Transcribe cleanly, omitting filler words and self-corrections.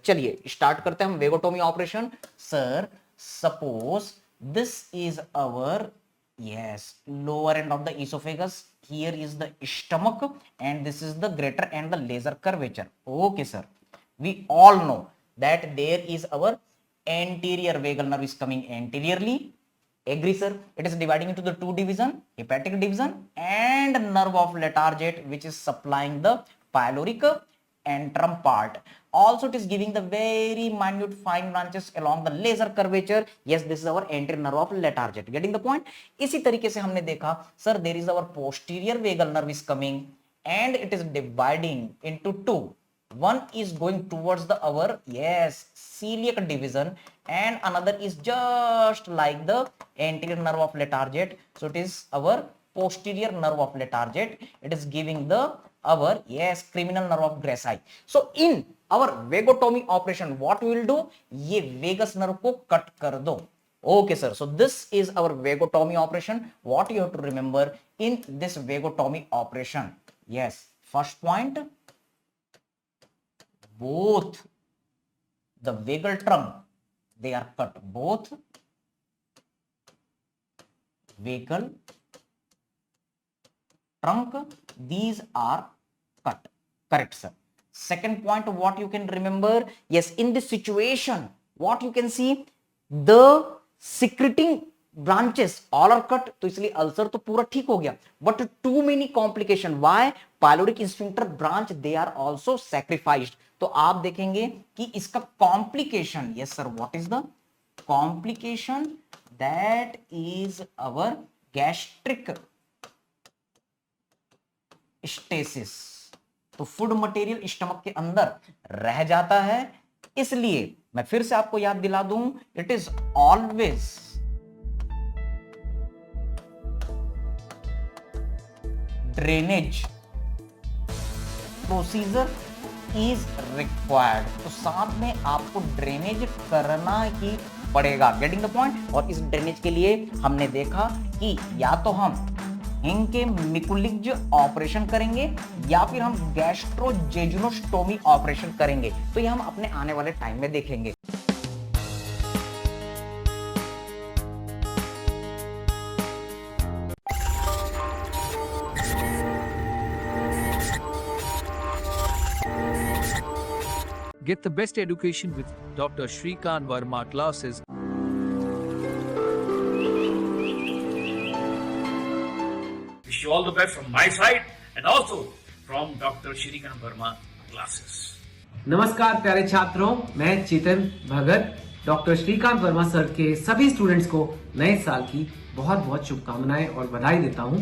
चलिए स्टार्ट करते हैं हम vagotomy operation. Sir suppose this is our yes lower end of the esophagus, here is the stomach and this is the greater and the lesser curvature. Okay sir, we all know that there is our anterior vagal nerve is coming anteriorly. Agree sir? It is dividing into the two division, hepatic division and nerve of Leydig which is supplying the pyloric antrum part. Also it is giving the very minute fine branches along the laser curvature. Yes, this is our anterior nerve of Leydig. Getting the point? इसी तरीके से हमने देखा sir there is our posterior vagal nerve is coming and it is dividing into two. One is going towards the our yes celiac division and another is just like the anterior nerve of Leydig. So it is our posterior nerve of Leydig. It is giving the our yes criminal nerve of Gracie. So in our vagotomy operation what we will do, ये vagus nerve को cut कर दो. Okay sir, so this is our vagotomy operation. What you have to remember in this vagotomy operation? Yes, first point, both the vagal trunk they are cut, both vagal trunk these are cut. Correct sir. Second point, what you can remember, yes in this situation what you can see, the secreting branches all are cut. तो इसलिए ulcer तो पूरा ठीक हो गया, but too many complication. Why? Pyloric sphincter branch they are also sacrificed. तो आप देखेंगे कि इसका complication, yes sir, what is the complication? That is our gastric stasis. तो फूड मटेरियल स्टमक के अंदर रह जाता है, इसलिए मैं फिर से आपको याद दिला दूं, it is always drainage procedure is required. तो साथ में आपको ड्रेनेज करना ही पड़ेगा. Getting the point? और इस ड्रेनेज के लिए हमने देखा कि या तो हम इनके मिकुलिज ऑपरेशन करेंगे या फिर हम गैस्ट्रोजेजुनोस्टोमी ऑपरेशन करेंगे. तो ये हम अपने आने वाले टाइम में देखेंगे. Get the best education with Dr. Shrikant Verma classes. Wish you all the best from my side and also from Dr. Shrikant Verma classes. नमस्कार प्यारे छात्रों, मैं चेतन भगत डॉक्टर श्रीकांत वर्मा सर के सभी स्टूडेंट्स को नए साल की बहुत बहुत शुभकामनाएं और बधाई देता हूं.